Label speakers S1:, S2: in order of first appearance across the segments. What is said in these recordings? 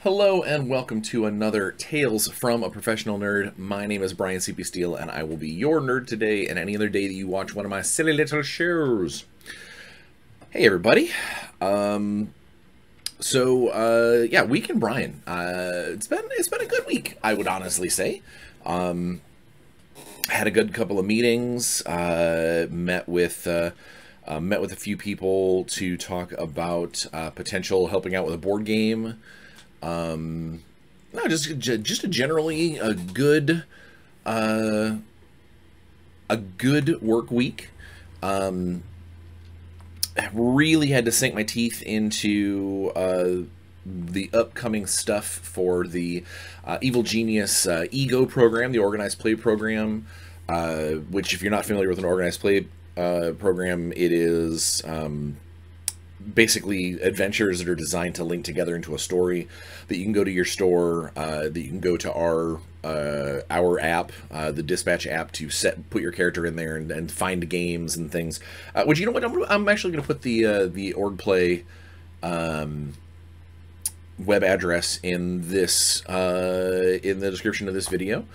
S1: Hello and welcome to another Tales from a Professional Nerd. My name is Bryan Steele and I will be your nerd today and any other day that you watch one of my silly little shows. Hey everybody. Yeah, week in Bryan. It's been a good week, I would honestly say. Had a good couple of meetings, met with a few people to talk about potential helping out with a board game. No, just a generally a good work week. I really had to sink my teeth into the upcoming stuff for the Evil Genius Ego program, the organized play program, which if you're not familiar with an organized play program, it is basically adventures that are designed to link together into a story that you can go to your store, that you can go to our app, the Dispatch app, to put your character in there and find games and things. Which, you know what, I'm actually going to put the OrgPlay web address in this in the description of this video,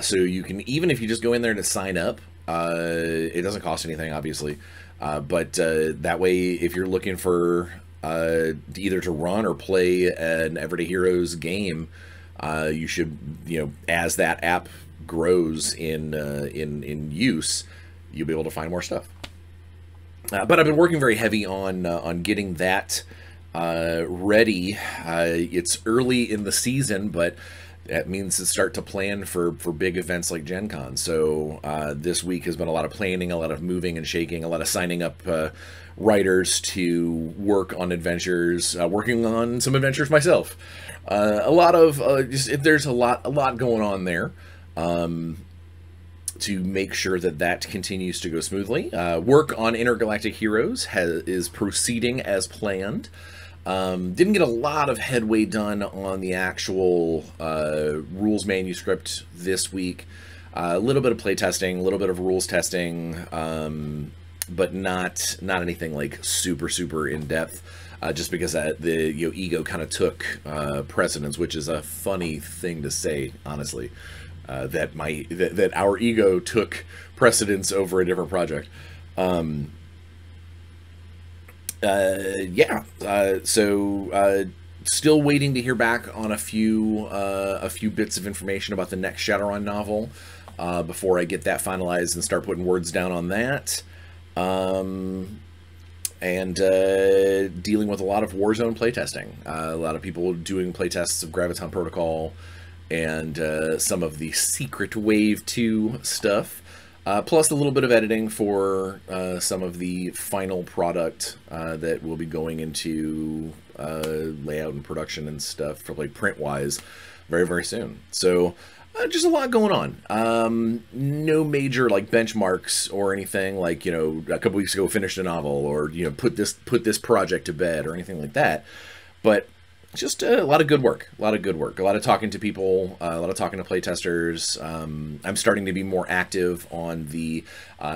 S1: so you can, even if you just go in there to sign up, it doesn't cost anything, obviously. But that way, if you're looking for either to run or play an Everyday Heroes game, you should, as that app grows in use, you'll be able to find more stuff. But I've been working very heavy on getting that ready. It's early in the season, but that means to start to plan for big events like Gen Con. So this week has been a lot of planning, a lot of moving and shaking, a lot of signing up writers to work on adventures, working on some adventures myself. A lot of there's a lot going on there to make sure that continues to go smoothly. Work on Intergalactic Heroes is proceeding as planned. Didn't get a lot of headway done on the actual rules manuscript this week. A little bit of play testing, a little bit of rules testing, but not anything like super in depth. Just because the ego kind of took precedence, which is a funny thing to say, honestly. That our ego took precedence over a different project. Still waiting to hear back on a few bits of information about the next Shadowrun novel before I get that finalized and start putting words down on that. Dealing with a lot of Warzone playtesting. A lot of people doing playtests of Graviton Protocol and some of the Secret Wave 2 stuff. Plus a little bit of editing for some of the final product that will be going into layout and production and stuff for like print-wise very soon. So just a lot going on. No major like benchmarks or anything like, a couple weeks ago finished a novel or put this project to bed or anything like that. But just a lot of good work, a lot of talking to people, a lot of talking to playtesters. I'm starting to be more active on the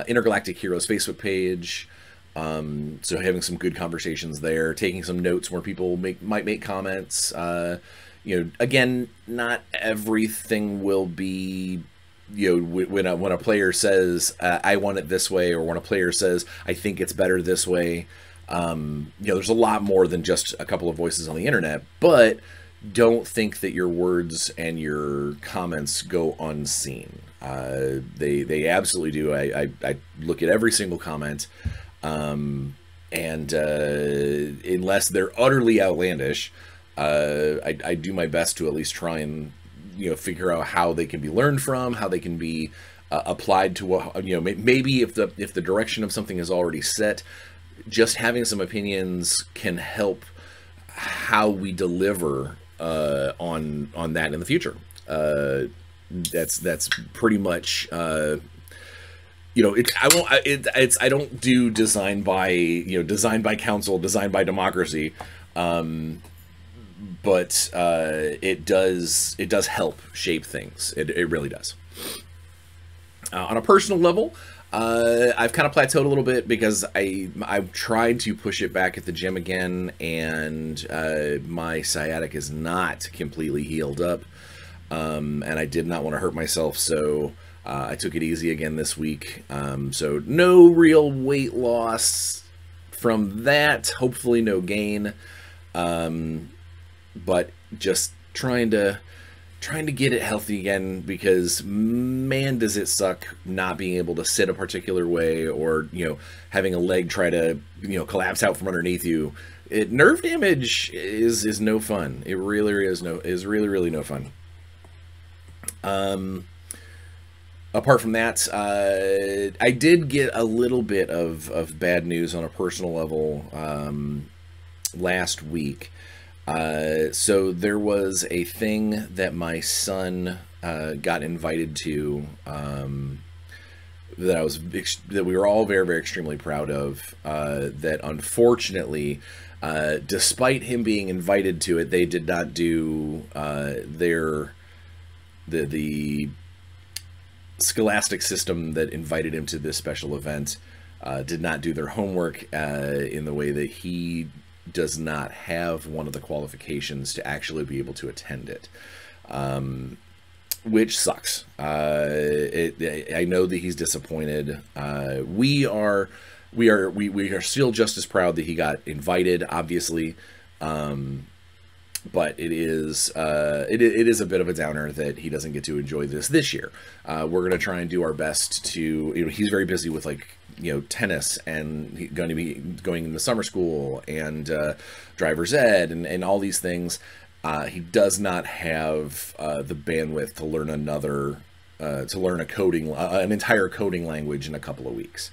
S1: Intergalactic Heroes Facebook page, so having some good conversations there, taking some notes where people might make comments. Again, not everything will be, when a player says, I want it this way, or when a player says, I think it's better this way. There's a lot more than just a couple of voices on the internet, but don't think that your words and your comments go unseen. They absolutely do. I look at every single comment, and unless they're utterly outlandish, I do my best to at least try and figure out how they can be learned from, how they can be applied to what maybe if the direction of something is already set. Just having some opinions can help how we deliver on that in the future. That's pretty much I don't do design by council, design by democracy, but it does help shape things. It really does. On a personal level, I've kind of plateaued a little bit because I've tried to push it back at the gym again, and my sciatic is not completely healed up, and I did not want to hurt myself, so I took it easy again this week. So no real weight loss from that, hopefully no gain, but just trying to get it healthy again, because man does it suck not being able to sit a particular way, or having a leg try to collapse out from underneath you. Nerve damage is no fun. It really is really no fun. Apart from that, I did get a little bit of bad news on a personal level last week. So there was a thing that my son got invited to, that we were all very extremely proud of. That unfortunately, despite him being invited to it, they did not do the scholastic system that invited him to this special event. Did not do their homework in the way that he does not have one of the qualifications to actually be able to attend it, which sucks. I know that he's disappointed. We are still just as proud that he got invited, obviously, but it is a bit of a downer that he doesn't get to enjoy this year. We're gonna try and do our best to. He's very busy with tennis, and he's going to be going into summer school and driver's ed and all these things. He does not have the bandwidth to learn an entire coding language in a couple of weeks.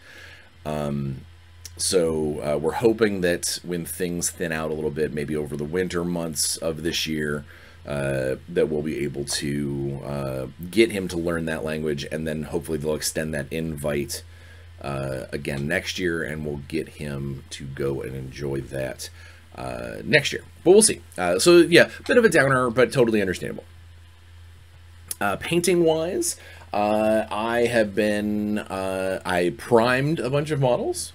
S1: So we're hoping that when things thin out a little bit, maybe over the winter months of this year, that we'll be able to get him to learn that language, and then hopefully they'll extend that invite again next year, and we'll get him to go and enjoy that next year. But we'll see. So yeah, bit of a downer, but totally understandable. Painting wise, I primed a bunch of models.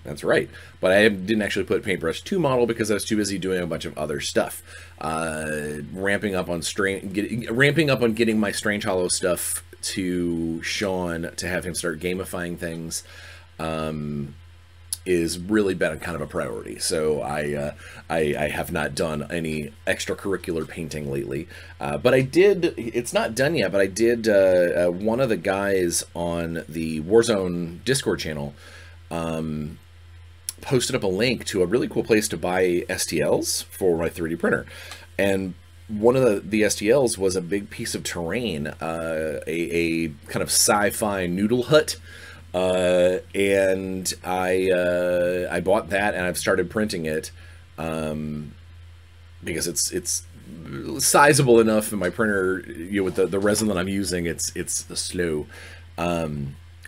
S1: That's right, but I didn't actually put paintbrush to model because I was too busy doing a bunch of other stuff. Ramping up on getting my Strange Hollow stuff to Sean to have him start gamifying things is really been kind of a priority. So I have not done any extracurricular painting lately, but I did. It's not done yet, but I did. One of the guys on the Warzone Discord channel posted up a link to a really cool place to buy STLs for my 3D printer, and one of the STLs was a big piece of terrain, a kind of sci-fi noodle hut, and I bought that, and I've started printing it because it's sizable enough in my printer. With the resin that I'm using, it's slow.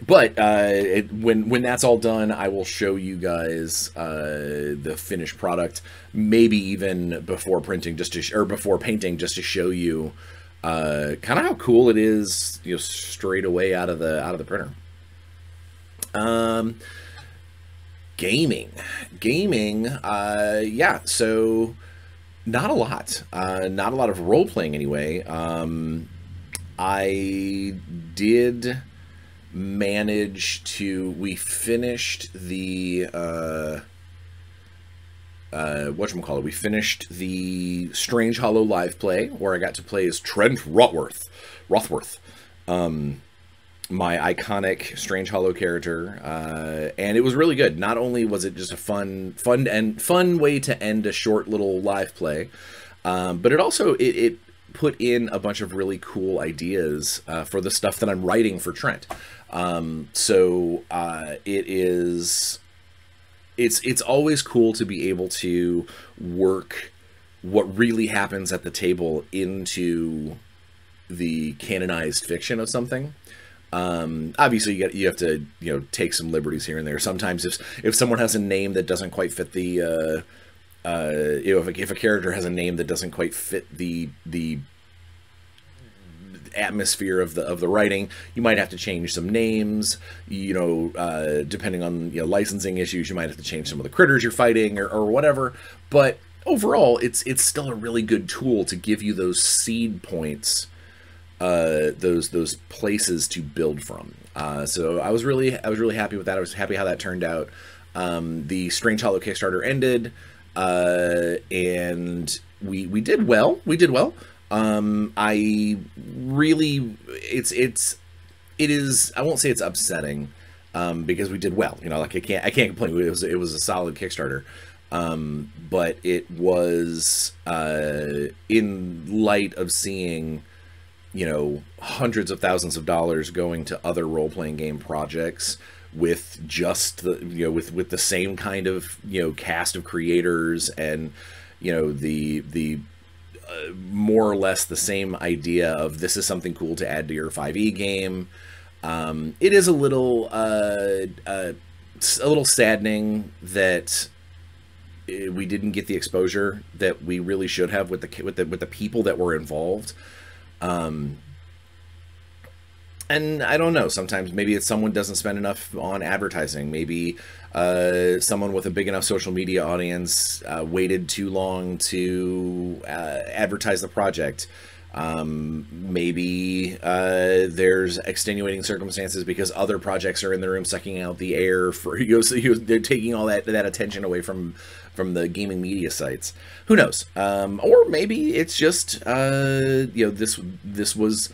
S1: But when that's all done, I will show you guys the finished product, maybe even before printing, before painting, just to show you kind of how cool it is, straight away out of the printer. Gaming, yeah. So not a lot of role playing anyway. I did manage to. We finished the whatchamacallit. We finished the Strange Hollow live play, where I got to play as Trent Rothworth, my iconic Strange Hollow character, and it was really good. Not only was it just a fun way to end a short little live play, but it also it put in a bunch of really cool ideas for the stuff that I'm writing for Trent. So it's always cool to be able to work what really happens at the table into the canonized fiction of something. Obviously you have to take some liberties here and there. Sometimes if someone has a name that doesn't quite fit the if a character has a name that doesn't quite fit the atmosphere of the writing. You might have to change some names, you know, depending on, you know, licensing issues. You might have to change some of the critters you're fighting or whatever. But overall, it's still a really good tool to give you those seed points, those places to build from. So I was really happy with that. I was happy how that turned out. The Strange Hollow Kickstarter ended, and we did well. We did well. I really, it is, I won't say it's upsetting, because we did well, you know, like I can't complain. It was a solid Kickstarter. But it was, in light of seeing, you know, hundreds of thousands of dollars going to other role-playing game projects with just the, you know, with the same kind of, you know, cast of creators, and, you know, the more or less the same idea of this is something cool to add to your 5e game. It is a little saddening that we didn't get the exposure that we really should have with the people that were involved. And I don't know, sometimes maybe it's someone doesn't spend enough on advertising. Maybe someone with a big enough social media audience waited too long to advertise the project. Maybe there's extenuating circumstances because other projects are in the room sucking out the air for, you know, so they're taking all that attention away from the gaming media sites. Who knows? Or maybe it's just you know, this was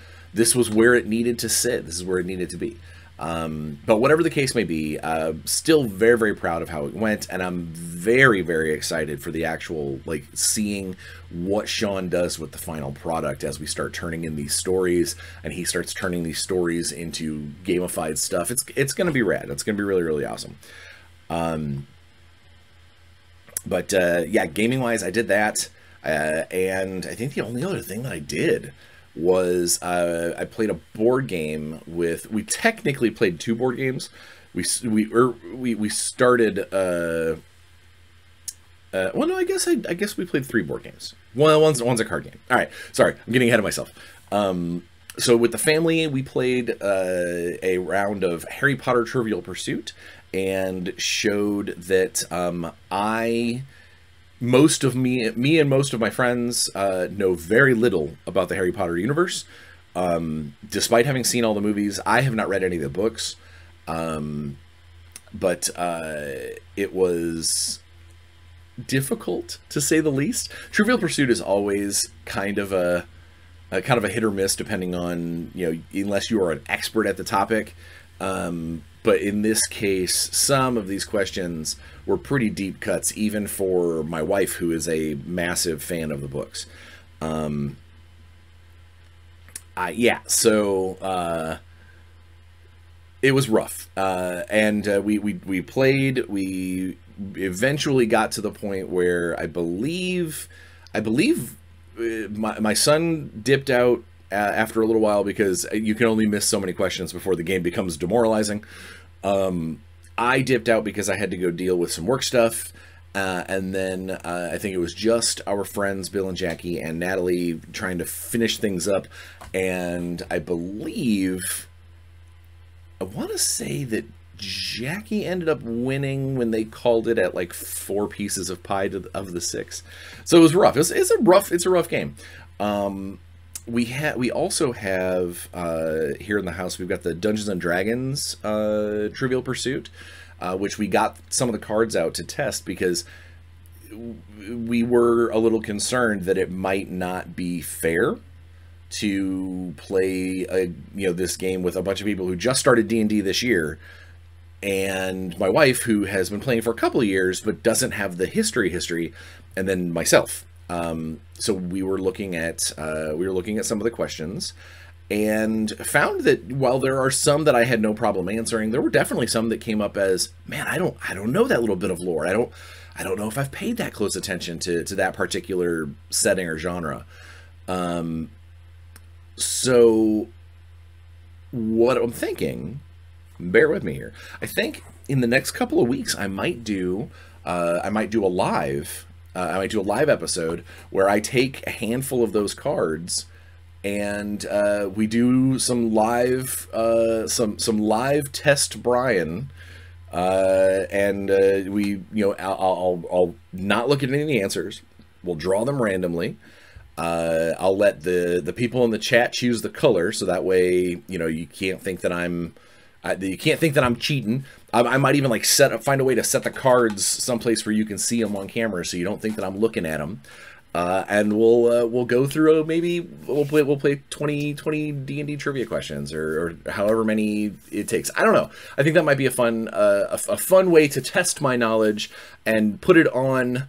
S1: where it needed to sit. This is where it needed to be. But whatever the case may be, still very, very proud of how it went, and I'm very, very excited for the actual, like, seeing what Sean does with the final product as we start turning in these stories, and he starts turning these stories into gamified stuff. It's going to be rad. It's going to be really, really awesome. But yeah, gaming-wise, I did that, and I think the only other thing that I did was I played a board game with. We technically played 2 board games. We started. Well, no, I guess we played 3 board games. One's a card game. All right, sorry, I'm getting ahead of myself. So with the family, we played a round of Harry Potter Trivial Pursuit, and showed that me and most of my friends know very little about the Harry Potter universe. Despite having seen all the movies, I have not read any of the books. But it was difficult, to say the least. Trivial Pursuit is always kind of a hit or miss, depending on, you know, unless you are an expert at the topic. But in this case, some of these questions were pretty deep cuts, even for my wife, who is a massive fan of the books. Yeah, so it was rough. And we played. We eventually got to the point where I believe my son dipped out after a little while, because you can only miss so many questions before the game becomes demoralizing. I dipped out because I had to go deal with some work stuff, and then I think it was just our friends Bill and Jackie and Natalie trying to finish things up, and I want to say that Jackie ended up winning when they called it at like 4 pieces of pie of the 6. So it was rough. It's a rough game. We also have here in the house, we've got the Dungeons and Dragons Trivial Pursuit, which we got some of the cards out to test because we were a little concerned that it might not be fair to play this game with a bunch of people who just started D&D this year, and my wife, who has been playing for a couple of years but doesn't have the history, and then myself. So we were looking at some of the questions, and found that while there are some that I had no problem answering, there were definitely some that came up as, man, I don't know that little bit of lore. I don't know if I've paid that close attention to that particular setting or genre. So what I'm thinking, bear with me here, I think in the next couple of weeks I might do a live episode where I take a handful of those cards and we do some live test Bryan, and we I'll not look at any of the answers. We'll draw them randomly. I'll let the people in the chat choose the color, so that way you can't think that I'm cheating. I might even like find a way to set the cards someplace where you can see them on camera, so you don't think that I'm looking at them. And we'll go through we'll play 20 D&D trivia questions or however many it takes. I don't know. I think that might be a fun way to test my knowledge and put it on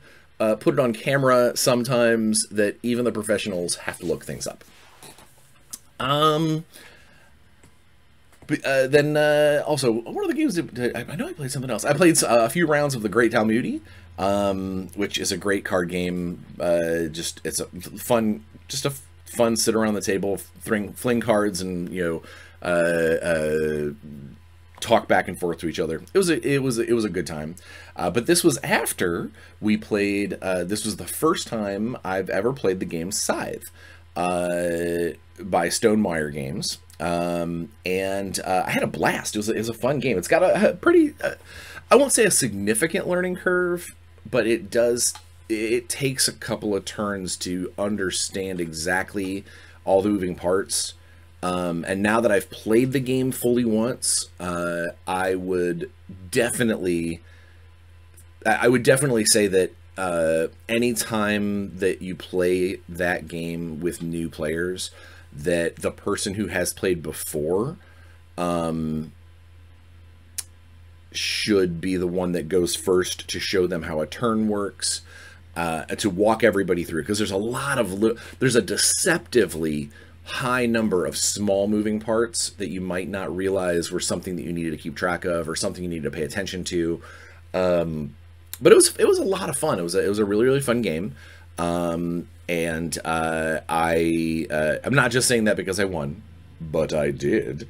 S1: camera sometimes that even the professionals have to look things up. Then also, what are the games I know I played something else. I played a few rounds of the Great Talmudi, which is a great card game. It's a fun sit around the table, fling cards, and talk back and forth to each other. It was a good time. But this was after we played. This was the first time I've ever played the game Scythe by Stonemaier Games. And I had a blast. It was a fun game. It's got a pretty, I won't say a significant learning curve, but it takes a couple of turns to understand exactly all the moving parts. And now that I've played the game fully once, I would definitely say that anytime that you play that game with new players, that the person who has played before should be the one that goes first to show them how a turn works, to walk everybody through, because there's a deceptively high number of small moving parts that you might not realize were something that you needed to keep track of or something you needed to pay attention to. But it was a lot of fun. It was a really, really fun game. And I'm not just saying that because I won, but I did.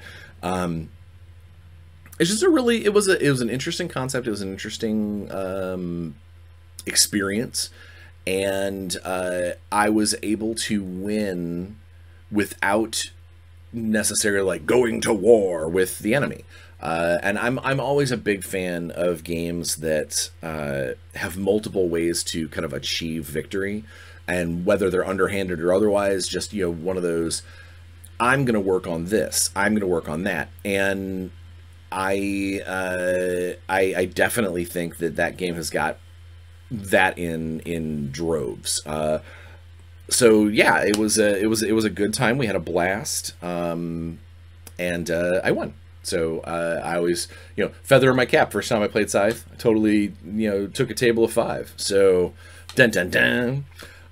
S1: It's just it was an interesting concept. It was an interesting experience, and I was able to win without necessarily like going to war with the enemy. And I'm always a big fan of games that have multiple ways to kind of achieve victory, and whether they're underhanded or otherwise, just one of those, I'm going to work on this, I'm going to work on that. And I definitely think that game has got that in droves. So yeah, it was a good time. We had a blast, and I won. So I always, feather in my cap. First time I played Scythe, I totally, took a table of 5. So, dun dun dun.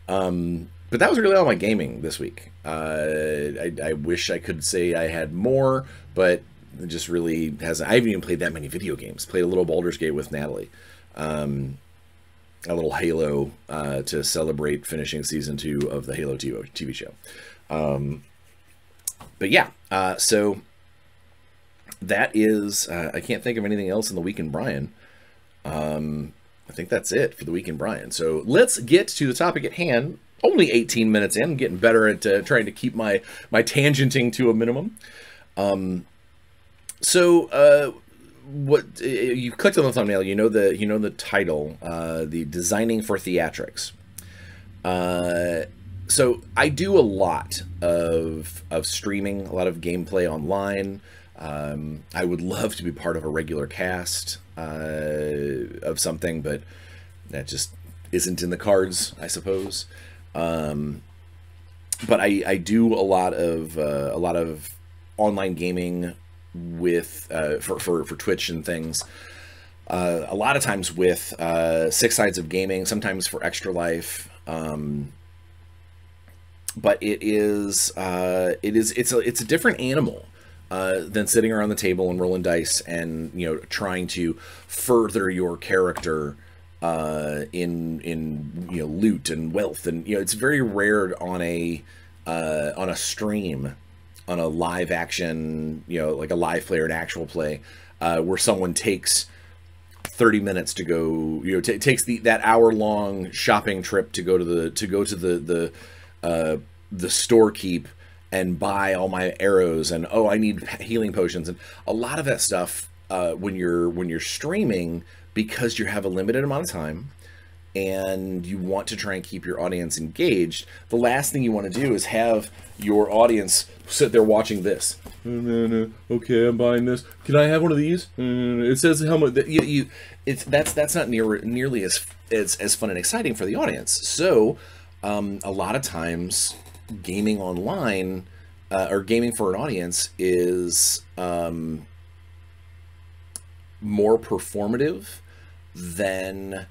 S1: But that was really all my gaming this week. I wish I could say I had more, but it just really hasn't. I haven't even played that many video games. Played a little Baldur's Gate with Natalie. A little Halo to celebrate finishing season 2 of the Halo TV show. But yeah, so that is, I can't think of anything else in the Week in Bryan. I think that's it for the Week in Bryan. So let's get to the topic at hand. Only 18 minutes in. I'm getting better at trying to keep my tangenting to a minimum. So what you clicked on the thumbnail, the title, the designing for theatrics. So I do a lot of streaming, a lot of gameplay online. I would love to be part of a regular cast of something, but that just isn't in the cards, I suppose. But I do a lot of online gaming with for Twitch and things. A lot of times with Six Sides of Gaming, sometimes for Extra Life. But it's a different animal than sitting around the table and rolling dice and trying to further your character in loot and wealth, and it's very rare on a stream, on a live action, like a live play or an actual play, where someone takes 30 minutes to go, takes that hour-long shopping trip to go to the storekeep and buy all my arrows, and oh, I need healing potions, and a lot of that stuff when you're streaming, because you have a limited amount of time and you want to try and keep your audience engaged, the last thing you want to do is have your audience sit there watching this. Okay, I'm buying this. Can I have one of these? It says how much. That's not nearly as fun and exciting for the audience. So a lot of times, gaming online or gaming for an audience is more performative than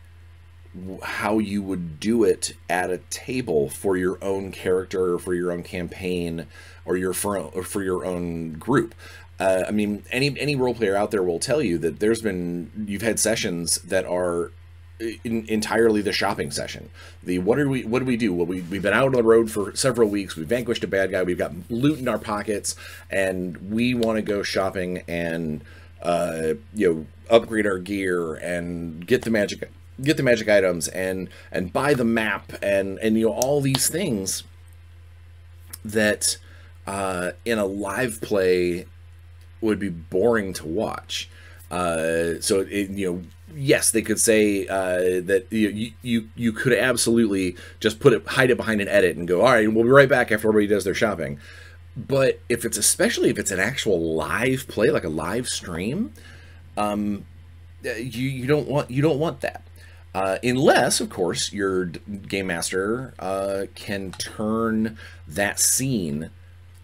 S1: how you would do it at a table for your own character or for your own campaign or for your own group. I mean, any role player out there will tell you that you've had sessions that are entirely the shopping session. What do we do? Well, we've been out on the road for several weeks. We've vanquished a bad guy. We've got loot in our pockets, and we want to go shopping and upgrade our gear and get the magic items and buy the map and all these things that in a live play would be boring to watch. So yes, they could say that you could absolutely just hide it behind an edit and go, all right, we'll be right back after everybody does their shopping. But especially if it's an actual live play, like a live stream, you don't want that. Unless, of course, your game master can turn that scene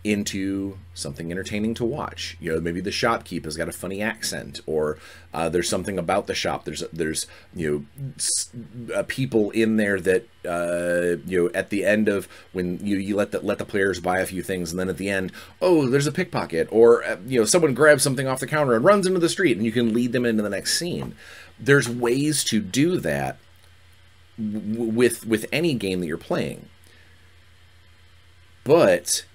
S1: into something entertaining to watch. Maybe the shopkeep has got a funny accent, or there's something about the shop. There's people in there that at the end of when you let the players buy a few things, and then at the end, oh, there's a pickpocket, or someone grabs something off the counter and runs into the street, and you can lead them into the next scene. There's ways to do that with any game that you're playing. But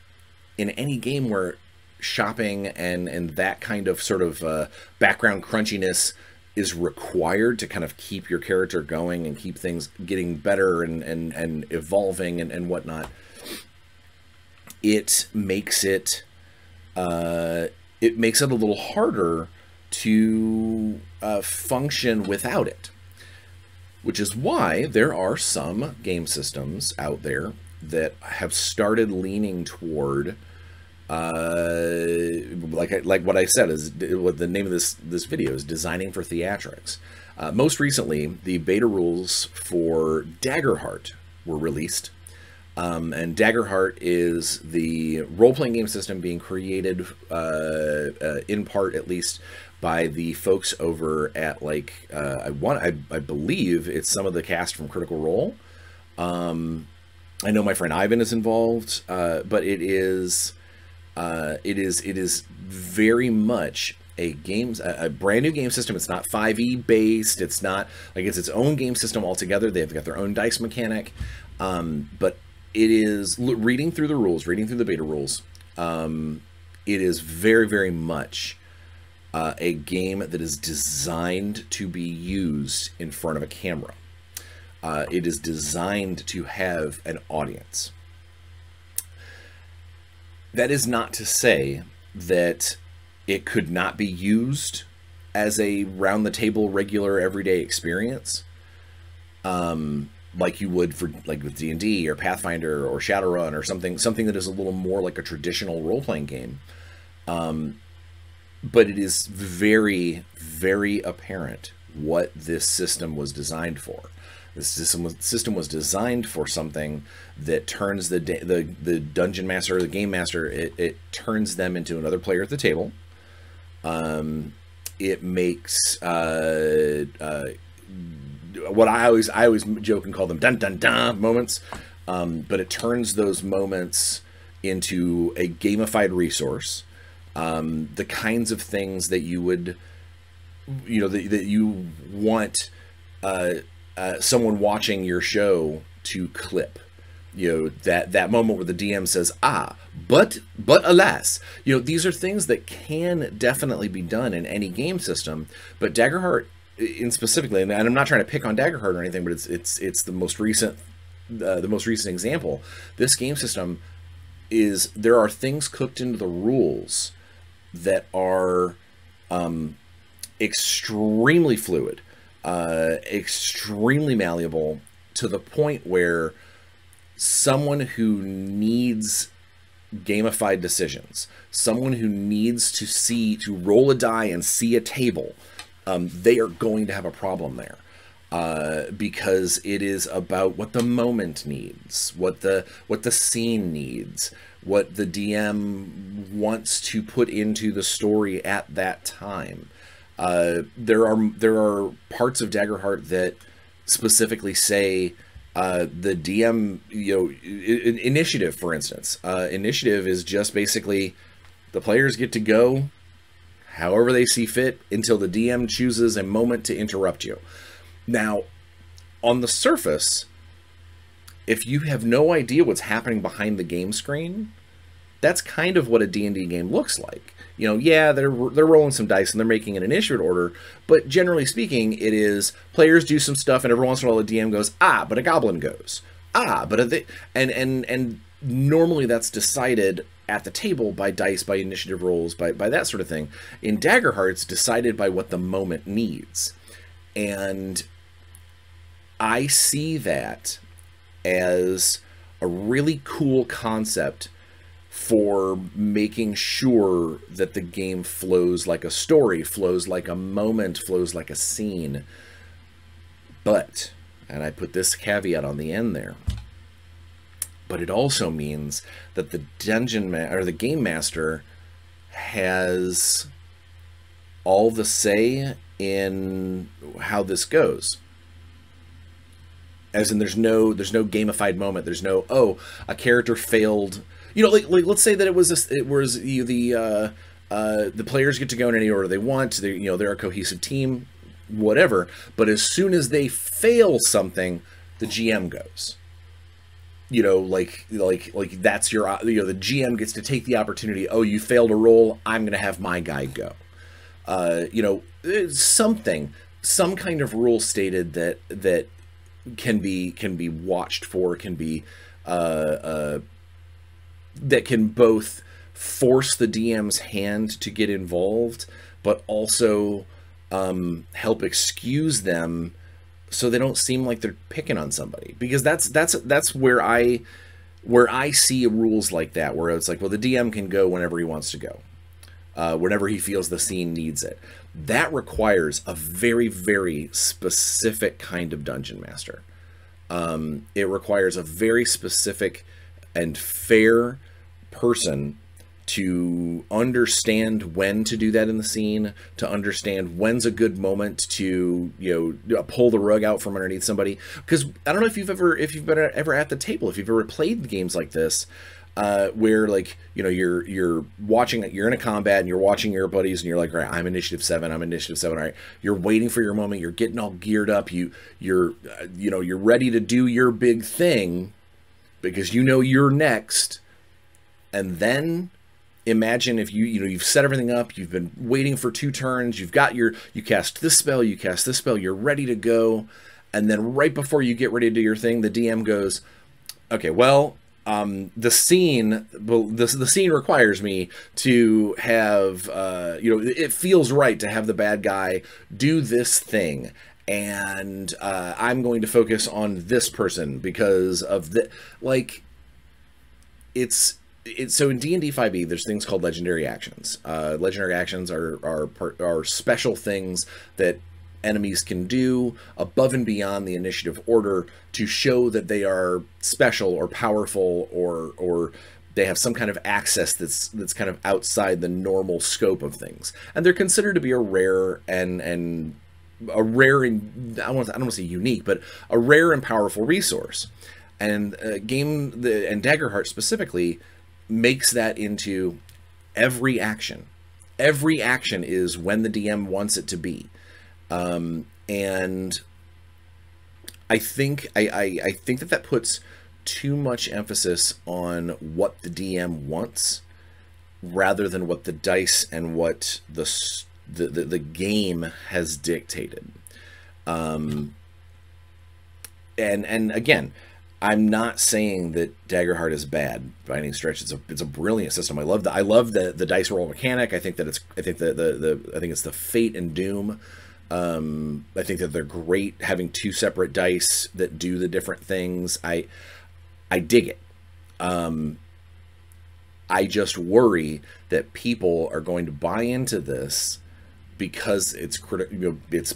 S1: in any game where shopping and that kind of sort of background crunchiness is required to kind of keep your character going and keep things getting better and evolving and whatnot, it makes it a little harder to function without it, which is why there are some game systems out there that have started leaning toward like what I said is what the name of this video is, designing for theatrics. Most recently, the beta rules for Daggerheart were released. And Daggerheart is the role-playing game system being created, in part at least, by the folks over at I believe it's some of the cast from Critical Role. I know my friend Ivan is involved, but it is very much a brand new game system. It's not 5e based. It's not like it's its own game system altogether. They've got their own dice mechanic, but it is, reading through the beta rules, it is very, very much a game that is designed to be used in front of a camera. It is designed to have an audience. That is not to say that it could not be used as a round-the-table, regular, everyday experience, like you would for with D&D or Pathfinder or Shadowrun or something that is a little more like a traditional role-playing game. But it is very, very apparent what this system was designed for. This system was designed for something that turns the dungeon master or the game master, it turns them into another player at the table. It makes what I always joke and call them dun dun dun moments, but it turns those moments into a gamified resource. The kinds of things that you would, that you want someone watching your show to clip. That moment where the DM says, but alas, these are things that can definitely be done in any game system, but Daggerheart in specifically, and I'm not trying to pick on Daggerheart or anything, but it's the most recent example. This game system is there are things cooked into the rules that are extremely fluid, extremely malleable, to the point where someone who needs gamified decisions, someone who needs to roll a die and see a table, they are going to have a problem there. Because it is about what the moment needs, what the scene needs, what the DM wants to put into the story at that time. There are parts of Daggerheart that specifically say the DM, initiative, for instance. Initiative is just basically the players get to go however they see fit until the DM chooses a moment to interrupt you. Now, on the surface, if you have no idea what's happening behind the game screen, that's kind of what a D&D game looks like. Yeah, they're rolling some dice and they're making an initiative order, but generally speaking, it is players do some stuff and every once in a while the DM goes, ah, but a goblin goes. Ah, but and normally that's decided at the table by dice, by initiative rolls, by that sort of thing. In Daggerheart, it's decided by what the moment needs. And I see that as a really cool concept for making sure that the game flows like a story, flows like a moment, flows like a scene. But, and I put this caveat on the end there, but it also means that the the game master has all the say in how this goes. As in, there's no gamified moment. There's no, oh, a character failed. Like let's say that it was the players get to go in any order they want. They're a cohesive team, whatever. But as soon as they fail something, the GM goes. Like that's your the GM gets to take the opportunity. Oh, you failed a roll. I'm gonna have my guy go. Some kind of rule stated that can be watched for, can be that can both force the DM's hand to get involved, but also help excuse them so they don't seem like they're picking on somebody. Because that's where I see rules like that, where it's like, well, the DM can go whenever he wants to go. Whenever he feels the scene needs it. That requires a very, very specific kind of dungeon master. It requires a very specific and fair person to understand when to do that in the scene, to understand when's a good moment to pull the rug out from underneath somebody. Because I don't know if you've been ever at the table, if you've ever played games like this. Where you're watching, you're in a combat and you're watching your buddies and you're like, all right, I'm initiative 7, all right, you're waiting for your moment, you're getting all geared up, you're ready to do your big thing because you're next. And then imagine if you've set everything up, you've been waiting for 2 turns, you cast this spell, you're ready to go, and then right before you get ready to do your thing, the DM goes, okay, well, the scene requires me to have, it feels right to have the bad guy do this thing. And, I'm going to focus on this person because of so in D&D 5e, there's things called legendary actions. Legendary actions are special things that enemies can do above and beyond the initiative order to show that they are special or powerful or they have some kind of access that's kind of outside the normal scope of things. And they're considered to be a rare and I don't want to say unique, but a rare and powerful resource. And and Daggerheart specifically makes that into every action. Every action is when the DM wants it to be. And I think that puts too much emphasis on what the DM wants rather than what the dice and what the game has dictated. And again, I'm not saying that Daggerheart is bad by any stretch. It's a brilliant system. I love the dice roll mechanic. I think that I think it's the Fate and Doom. I think that they're great having two separate dice that do the different things. I dig it. I just worry that people are going to buy into this because it's it's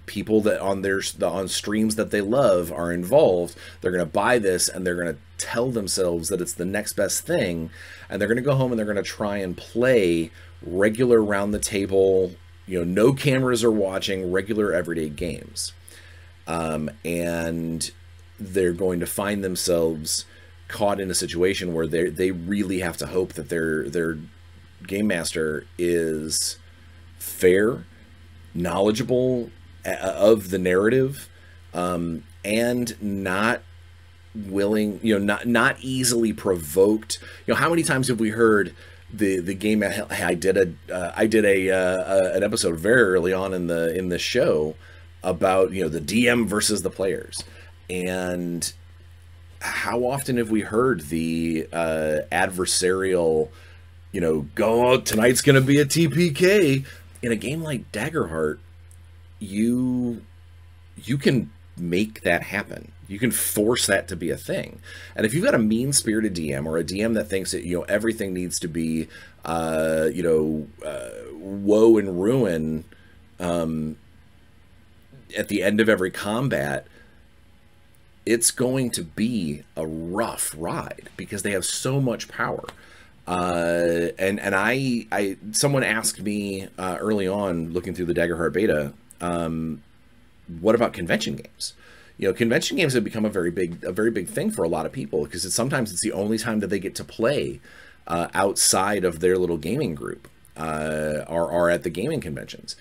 S1: people that on streams that they love are involved. They're going to buy this and they're going to tell themselves that it's the next best thing, and they're going to go home and they're going to try and play regular round the table, no cameras are watching, regular everyday games, and they're going to find themselves caught in a situation where they really have to hope that their game master is fair, knowledgeable of the narrative, and not willing, not easily provoked. How many times have we heard the game? I did an episode very early on in the show about the DM versus the players, and how often have we heard the adversarial, go, tonight's going to be a TPK. In a game like Daggerheart, you can make that happen. You can force that to be a thing. And if you've got a mean-spirited DM, or a DM that thinks that everything needs to be woe and ruin at the end of every combat, it's going to be a rough ride because they have so much power. And someone asked me early on, looking through the Daggerheart beta, what about convention games? Convention games have become a very big thing for a lot of people because sometimes it's the only time that they get to play outside of their little gaming group, are at the gaming conventions.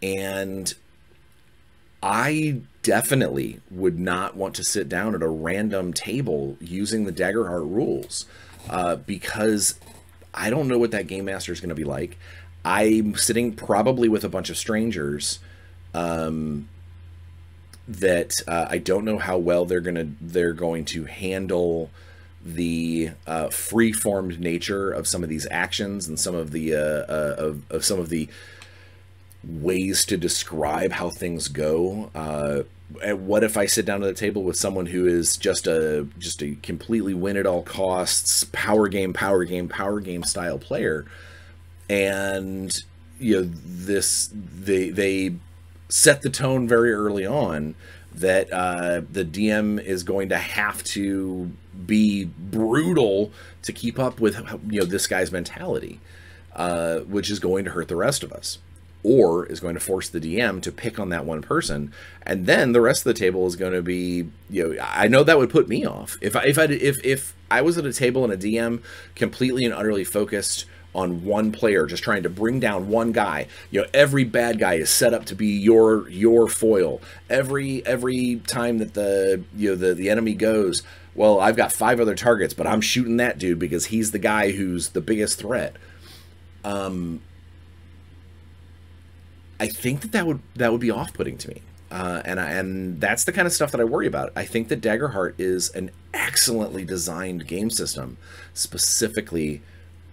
S1: And I definitely would not want to sit down at a random table using the Daggerheart rules, because I don't know what that game master is going to be like. I'm sitting probably with a bunch of strangers that I don't know how well they're going to handle the free-formed nature of some of these actions and some of the of some of the ways to describe how things go. And what if I sit down at the table with someone who is just a completely win at all costs, power game style player, and they set the tone very early on that the DM is going to have to be brutal to keep up with this guy's mentality, which is going to hurt the rest of us, or is going to force the DM to pick on that one person, and then the rest of the table is going to be, I know that would put me off. If I was at a table and a DM completely and utterly focused on one player, just trying to bring down one guy, every bad guy is set up to be your foil. Every time that the enemy goes, well, I've got 5 other targets, but I'm shooting that dude because he's the guy who's the biggest threat. I think that would be off-putting to me, and that's the kind of stuff that I worry about. I think that Daggerheart is an excellently designed game system, specifically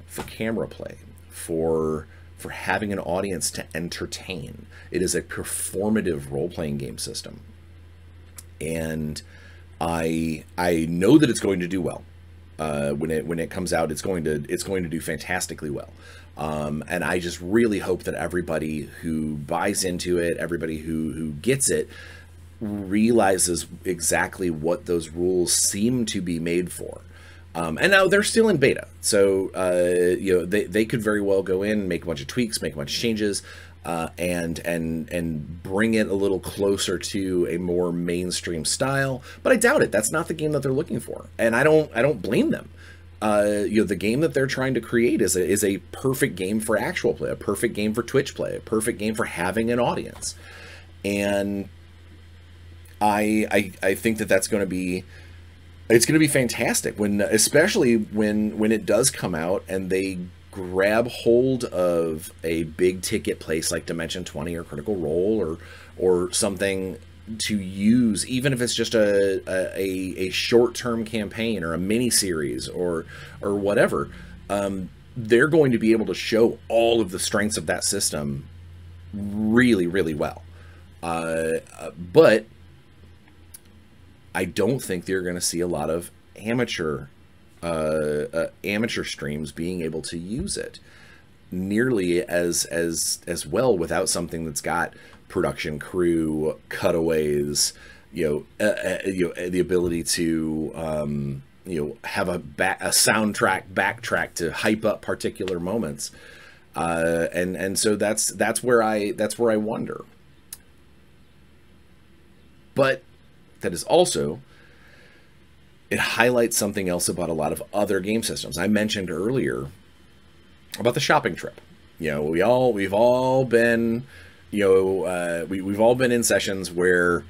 S1: for camera play, for having an audience to entertain. It is a performative role-playing game system, and I know that it's going to do well. When it comes out, it's going to do fantastically well. And I just really hope that everybody who buys into it, everybody who gets it, realizes exactly what those rules seem to be made for. And now they're still in beta, so they could very well go in, make a bunch of tweaks, make a bunch of changes, and bring it a little closer to a more mainstream style. But I doubt it. That's not the game that they're looking for, and I don't blame them. The game that they're trying to create is a perfect game for actual play, a perfect game for Twitch play, a perfect game for having an audience, and I think that that's going to be. It's going to be fantastic especially when it does come out and they grab hold of a big ticket place like Dimension 20 or Critical Role or something to use, even if it's just a short-term campaign or a mini series or whatever, they're going to be able to show all of the strengths of that system really, really well. But I don't think you're going to see a lot of amateur streams being able to use it nearly as well without something that's got production crew, cutaways, the ability to have a soundtrack backtrack to hype up particular moments, and so that's where I wonder. But that is also, it highlights something else about a lot of other game systems. I mentioned earlier about the shopping trip. We've all been in sessions where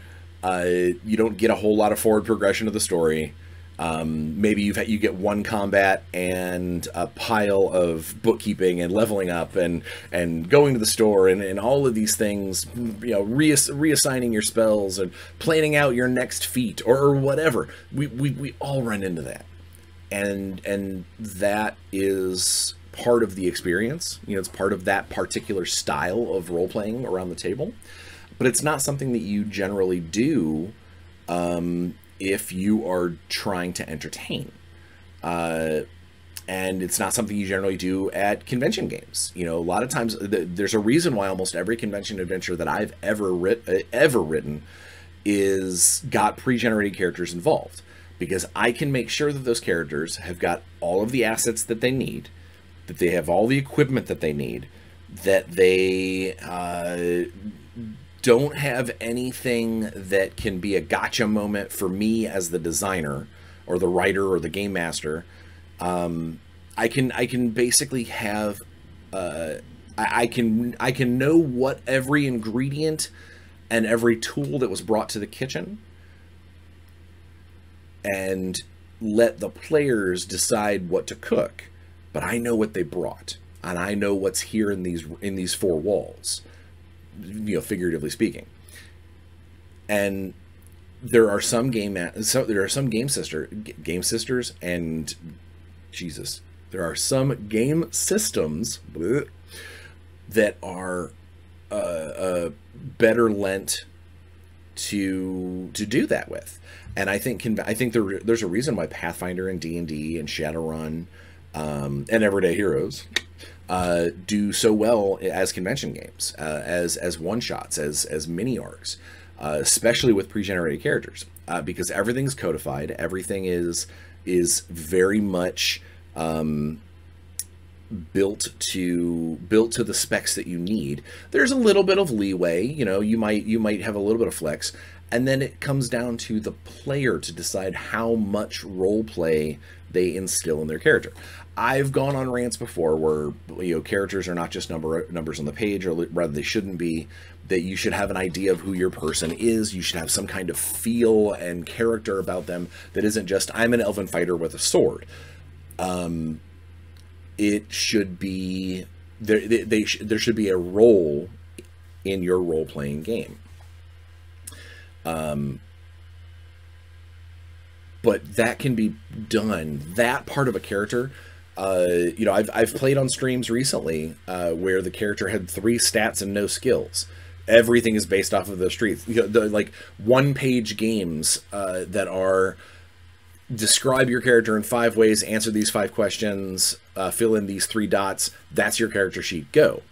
S1: you don't get a whole lot of forward progression of the story. Maybe you get one combat and a pile of bookkeeping and leveling up and going to the store and all of these things, reassigning your spells and planning out your next feat or whatever. We all run into that, and that is part of the experience. It's part of that particular style of role playing around the table, but it's not something that you generally do if you are trying to entertain, and it's not something you generally do at convention games. A lot of times there's a reason why almost every convention adventure that I've ever written is got pre-generated characters involved, because I can make sure that those characters have got all of the assets that they need, that they have all the equipment that they need, that they don't have anything that can be a gotcha moment for me as the designer or the writer or the game master. I can basically have I can know what every ingredient and every tool that was brought to the kitchen, and let the players decide what to cook. But I know what they brought, and I know what's here in these four walls, figuratively speaking. And there are some game sisters, and Jesus, there are some game systems that are better lent to do that with. And I think there's a reason why Pathfinder and D&D and Shadowrun and Everyday Heroes do so well as convention games, as one-shots, as mini arcs, especially with pre-generated characters, because everything's codified, everything is very much built to the specs that you need. There's a little bit of leeway, you might have a little bit of flex, and then it comes down to the player to decide how much role play they instill in their character. I've gone on rants before where characters are not just numbers on the page, or rather they shouldn't be, that you should have an idea of who your person is. You should have some kind of feel and character about them that isn't just, I'm an elven fighter with a sword. It should be there should be a role in your role-playing game. But that can be done. That part of a character, I've played on streams recently where the character had 3 stats and no skills. Everything is based off of the streets. Like one-page games that are describe your character in 5 ways, answer these 5 questions, fill in these 3 dots. That's your character sheet. Go.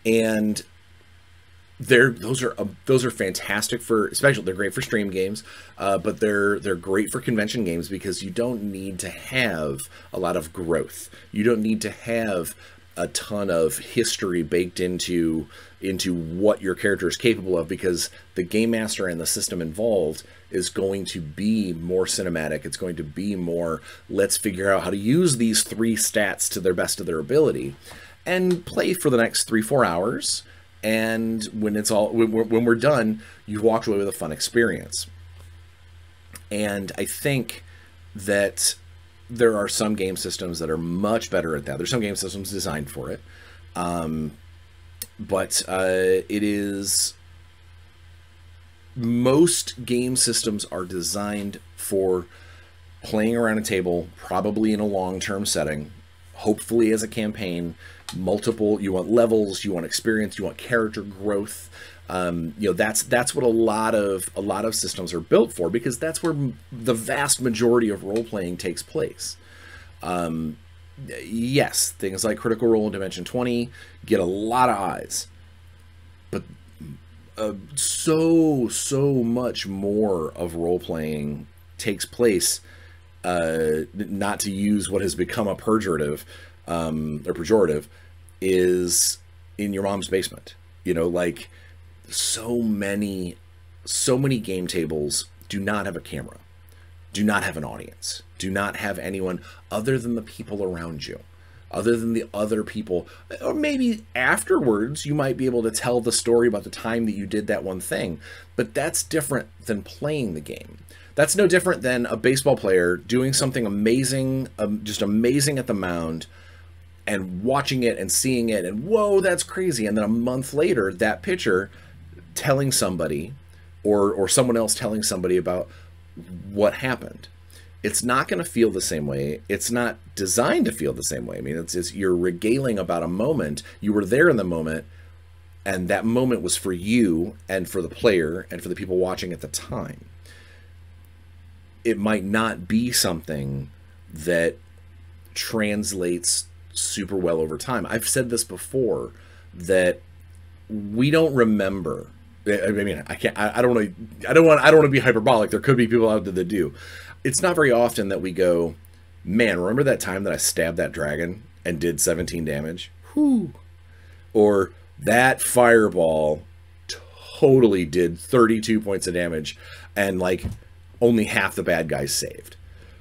S1: And those are fantastic for, especially they're great for stream games, but they're great for convention games because you don't need to have a lot of growth. You don't need to have a ton of history baked into what your character is capable of, because the game master and the system involved is going to be more cinematic. It's going to be more, let's figure out how to use these 3 stats to their best of their ability and play for the next 3-4 hours. And when we're done, you walk away with a fun experience. And I think that there are some game systems that are much better at that. There's some game systems designed for it. But it is most game systems are designed for playing around a table, probably in a long-term setting, hopefully as a campaign, multiple, you want levels, you want experience, you want character growth. You know, that's what a lot of systems are built for, because that's where the vast majority of role-playing takes place. Yes, things like Critical Role and Dimension 20 get a lot of eyes, but so much more of role-playing takes place, not to use what has become a pejorative, is in your mom's basement. You know, like, so many game tables do not have a camera, do not have an audience, do not have anyone other than the people around you, other than the other people. Or maybe afterwards you might be able to tell the story about the time that you did that one thing, but that's different than playing the game. That's no different than a baseball player doing something amazing, just amazing at the mound, and watching it and seeing it and, whoa, that's crazy. And then a month later, that pitcher telling somebody, or someone else telling somebody about what happened. It's not going to feel the same way. It's not designed to feel the same way. I mean, it's you're regaling about a moment. You were there in the moment, and that moment was for you and for the player and for the people watching at the time. It might not be something that translates super well over time. I've said this before, that we don't remember. I mean, I don't want to be hyperbolic. There could be people out there that do. It's not very often that we go, man, remember that time that I stabbed that dragon and did 17 damage? Whew. Or that fireball totally did 32 points of damage and like only half the bad guys saved.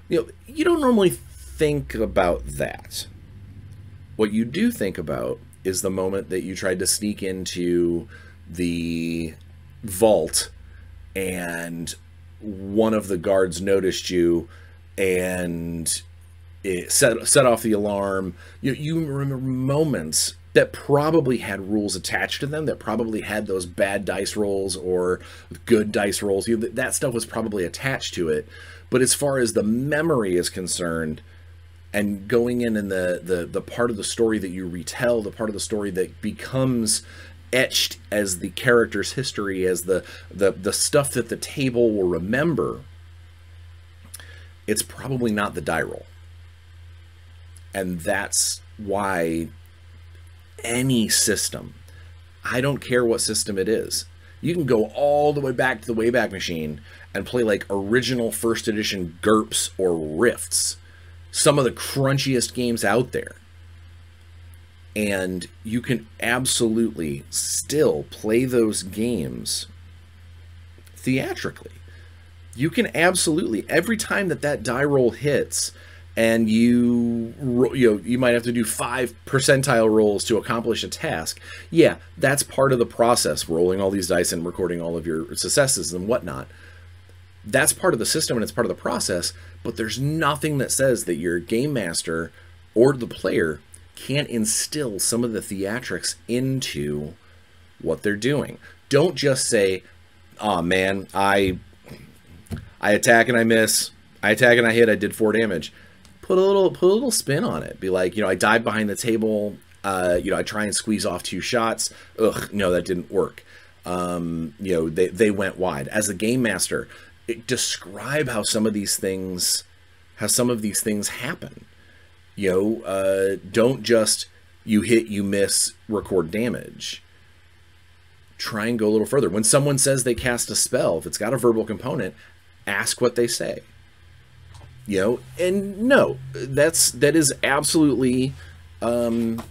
S1: You know, you don't normally think about that. What you do think about is the moment that you tried to sneak into the vault and one of the guards noticed you and it set off the alarm. You remember moments that probably had rules attached to them, that probably had those bad dice rolls or good dice rolls. That stuff was probably attached to it. But as far as the memory is concerned, and going in the part of the story that you retell, the part of the story that becomes etched as the character's history, as the stuff that the table will remember, it's probably not the die roll. And that's why any system, I don't care what system it is, you can go all the way back to the Wayback Machine and play like original first edition GURPS or Rifts, some of the crunchiest games out there, and you can absolutely still play those games theatrically. You can absolutely, every time that die roll hits, and you might have to do 5 percentile rolls to accomplish a task. Yeah, that's part of the process, rolling all these dice and recording all of your successes and whatnot. That's part of the system and it's part of the process, but there's nothing that says that your game master or the player can't instill some of the theatrics into what they're doing. Don't just say, oh man, I attack and I miss, I attack and I hit, I did 4 damage. Put a little spin on it. Be like, I dive behind the table, I try and squeeze off 2 shots. Ugh, no, that didn't work. They went wide. As a game master, describe how some of these things happen. Don't just you hit, you miss, record damage. Try and go a little further. When someone says they cast a spell, if it's got a verbal component, ask what they say. And no, that is absolutely something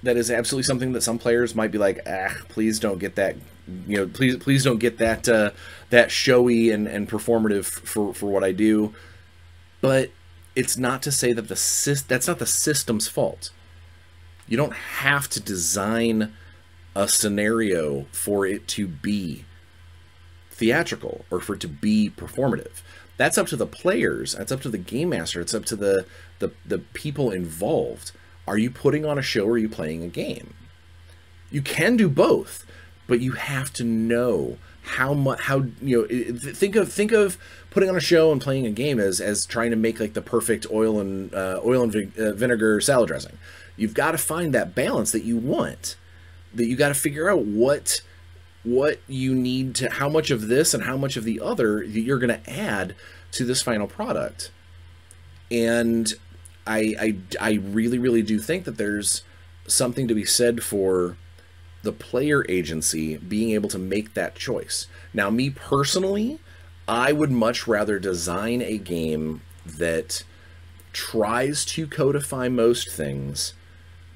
S1: that some players might be like, please don't get that, please don't get that that showy and performative for what I do. But it's not to say that that's not the system's fault. You don't have to design a scenario for it to be theatrical or for it to be performative. That's up to the players. That's up to the game master. It's up to the people involved. Are you putting on a show or are you playing a game? You can do both, but you have to know how think of putting on a show and playing a game as trying to make like the perfect oil and vinegar salad dressing. You've got to find that balance that you want. That you got to figure out what you need to, how much of this and how much of the other you're going to add to this final product. And I really do think that there's something to be said for the player agency being able to make that choice. Now, me personally, I would much rather design a game that tries to codify most things,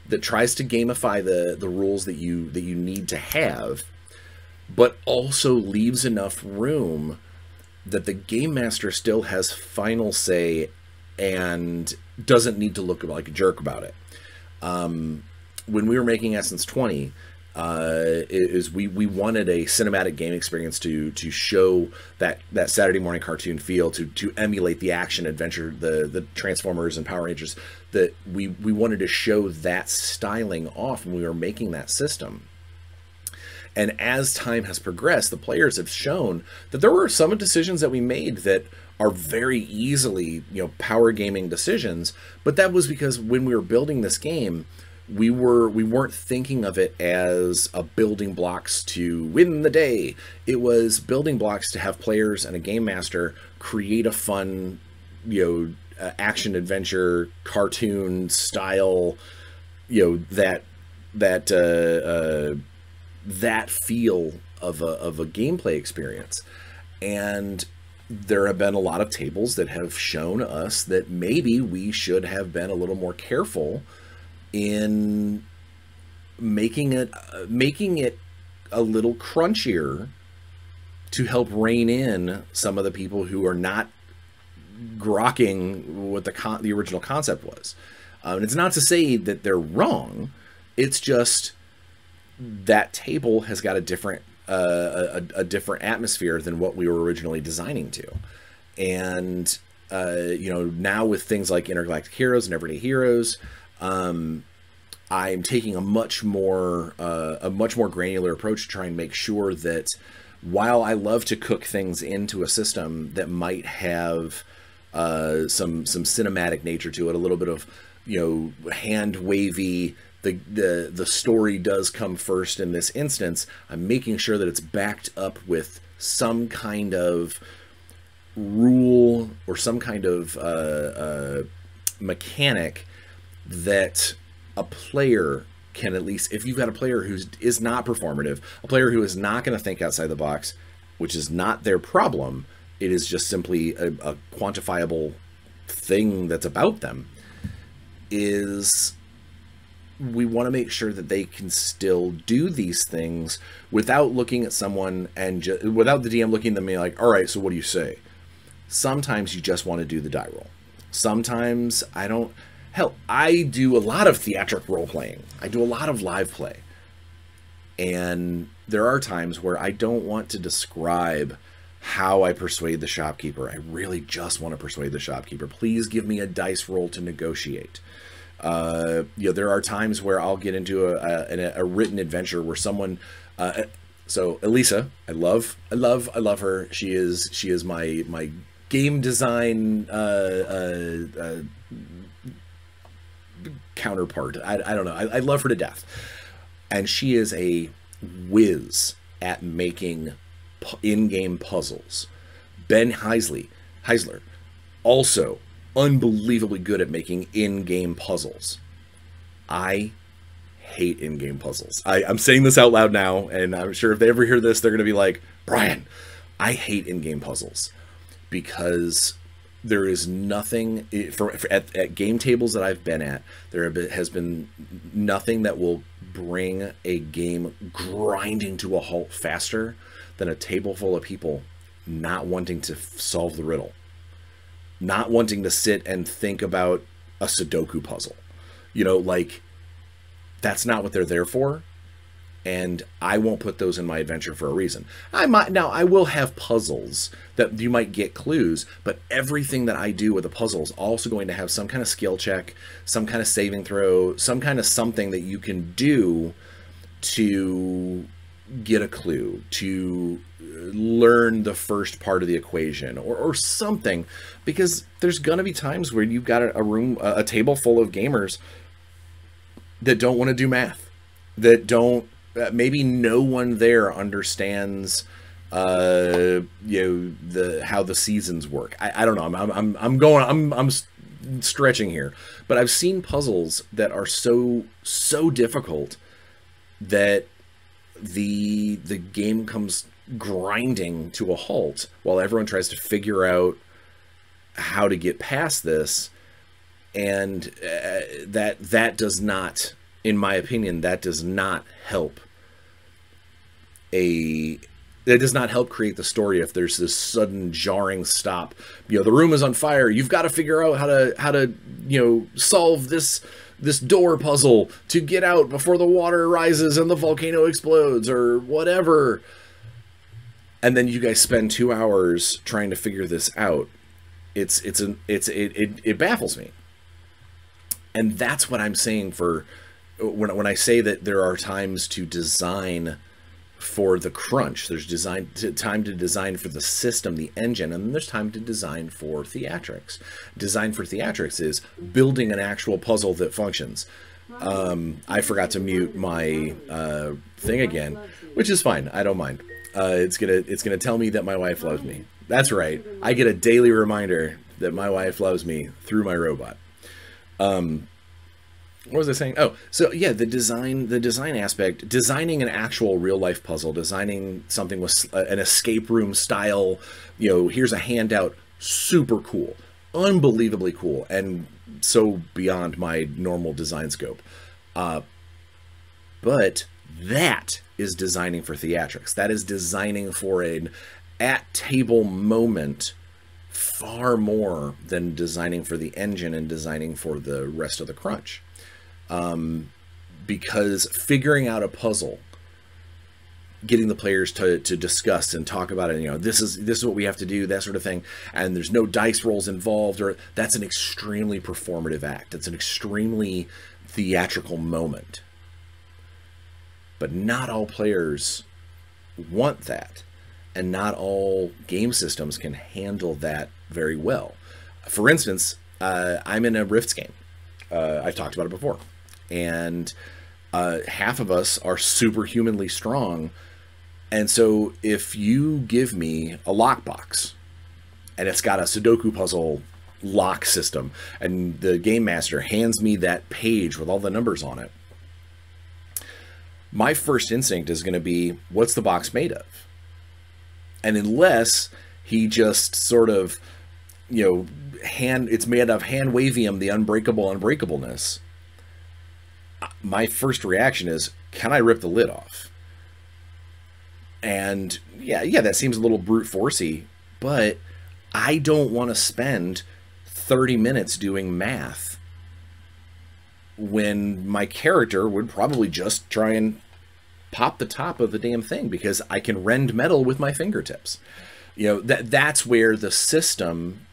S1: that tries to gamify the rules that you need to have, but also leaves enough room that the game master still has final say and doesn't need to look like a jerk about it. When we were making Essence 20, we wanted a cinematic game experience to show that Saturday morning cartoon feel, to emulate the action adventure, the Transformers and Power Rangers, that we wanted to show that styling off when we were making that system. And as time has progressed, the players have shown that there were some decisions that we made that are very easily, power gaming decisions, but that was because when we were building this game, we weren't thinking of it as a building blocks to win the day. It was building blocks to have players and a game master create a fun, action adventure cartoon style, that feel of a gameplay experience. And there have been a lot of tables that have shown us that maybe we should have been a little more careful in making it a little crunchier to help rein in some of the people who are not grokking what the original concept was. And it's not to say that they're wrong. It's just that table has got a different atmosphere than what we were originally designing to. And now with things like Intergalactic Heroes and Everyday Heroes, I'm taking a much more granular approach to try and make sure that while I love to cook things into a system that might have some cinematic nature to it, a little bit of hand wavy, the story does come first in this instance, I'm making sure that it's backed up with some kind of rule or some kind of mechanic that a player can, at least if you've got a player who is not performative, a player who is not going to think outside the box, which is not their problem, it is just simply a quantifiable thing that's about them, is we want to make sure that they can still do these things without looking at someone and without the DM looking at them and being like, all right, so what do you say? Sometimes you just want to do the die roll. Sometimes I don't. Hell, I do a lot of theatric role playing. I do a lot of live play. And there are times where I don't want to describe how I persuade the shopkeeper. I really just want to persuade the shopkeeper. Please give me a dice roll to negotiate. There are times where I'll get into a written adventure where someone, so Elisa, I love her. She is my game design counterpart. I don't know. I love her to death, and she is a whiz at making in-game puzzles. Ben Heisler, also unbelievably good at making in-game puzzles. I hate in-game puzzles. I'm saying this out loud now, and I'm sure if they ever hear this, they're going to be like, Bryan, I hate in-game puzzles, because there is nothing at game tables that I've been at, has been nothing that will bring a game grinding to a halt faster than a table full of people not wanting to solve the riddle, not wanting to sit and think about a Sudoku puzzle. That's not what they're there for. And I won't put those in my adventure for a reason. I will have puzzles that you might get clues, but everything that I do with a puzzle is also going to have some kind of skill check, some kind of saving throw, some kind of something that you can do to get a clue, to learn the first part of the equation, or something, because there's gonna be times where you've got a table full of gamers that don't want to do math, that don't, maybe no one there understands how the seasons work. I don't know. I'm stretching here, but I've seen puzzles that are so difficult that the game comes grinding to a halt while everyone tries to figure out how to get past this. And that does not, in my opinion, that does not help create the story if there's this sudden jarring stop. The room is on fire. You've got to figure out how to solve this door puzzle to get out before the water rises and the volcano explodes, or whatever. And then you guys spend 2 hours trying to figure this out. It baffles me. And that's what I'm saying for when I say that there are times to design for the crunch. There's time to design for the system, the engine, and then there's time to design for theatrics. Design for theatrics is building an actual puzzle that functions. I forgot to mute my thing again, which is fine. I don't mind. It's gonna tell me that my wife loves me. That's right. I get a daily reminder that my wife loves me through my robot. What was I saying? Oh, so yeah, the design aspect, designing an actual real life puzzle, designing something with an escape room style, here's a handout, super cool, unbelievably cool, and so beyond my normal design scope. But that is designing for theatrics. That is designing for an at-table moment far more than designing for the engine and designing for the rest of the crunch. Because figuring out a puzzle, getting the players to discuss and talk about it, this is what we have to do, that sort of thing, and there's no dice rolls involved, or that's an extremely performative act. It's an extremely theatrical moment. But not all players want that, and not all game systems can handle that very well. For instance, I'm in a Rifts game. I've talked about it before. And half of us are superhumanly strong. And so if you give me a lockbox and it's got a Sudoku puzzle lock system, and the game master hands me that page with all the numbers on it, my first instinct is going to be, what's the box made of? And unless he just sort of, it's made of hand wavium, the unbreakable unbreakableness, my first reaction is, can I rip the lid off? And yeah, that seems a little brute forcey, but I don't want to spend 30 minutes doing math when my character would probably just try and pop the top of the damn thing, because I can rend metal with my fingertips. That's where the system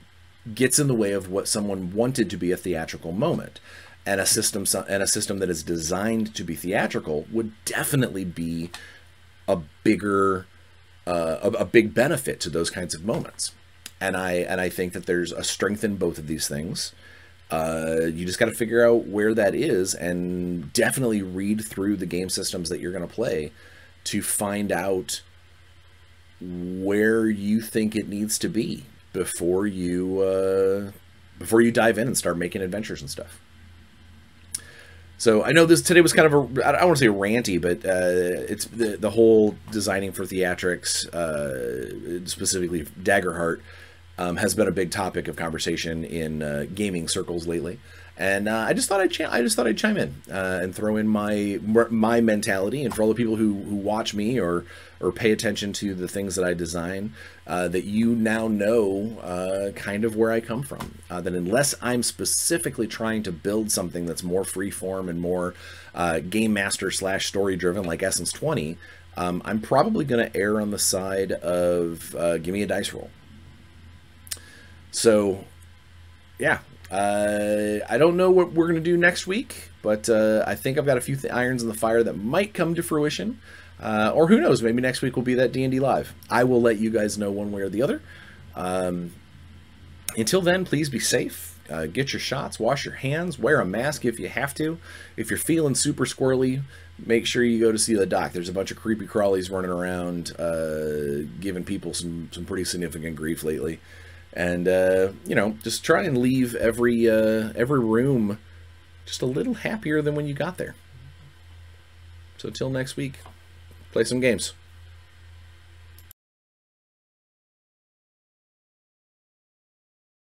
S1: gets in the way of what someone wanted to be a theatrical moment. And a system that is designed to be theatrical would definitely be a big benefit to those kinds of moments. And I think that there's a strength in both of these things. You just got to figure out where that is, and definitely read through the game systems that you're going to play to find out where you think it needs to be before you dive in and start making adventures and stuff. So I know today was kind of I don't want to say ranty, but it's the whole designing for theatrics, specifically Daggerheart, has been a big topic of conversation in gaming circles lately, and I just thought I'd chime in and throw in my mentality, and for all the people who watch me or pay attention to the things that I design, that you now know kind of where I come from. That unless I'm specifically trying to build something that's more freeform and more game master / story driven, like Essence 20, I'm probably going to err on the side of give me a dice roll. So, yeah, I don't know what we're going to do next week, but I think I've got a few irons in the fire that might come to fruition. Or who knows, maybe next week will be that D&D Live. I will let you guys know one way or the other. Until then, please be safe. Get your shots, wash your hands, wear a mask if you have to. If you're feeling super squirrely, make sure you go to see the doc. There's a bunch of creepy crawlies running around, giving people some pretty significant grief lately. And, you know, just try and leave every room just a little happier than when you got there. So until next week, play some games.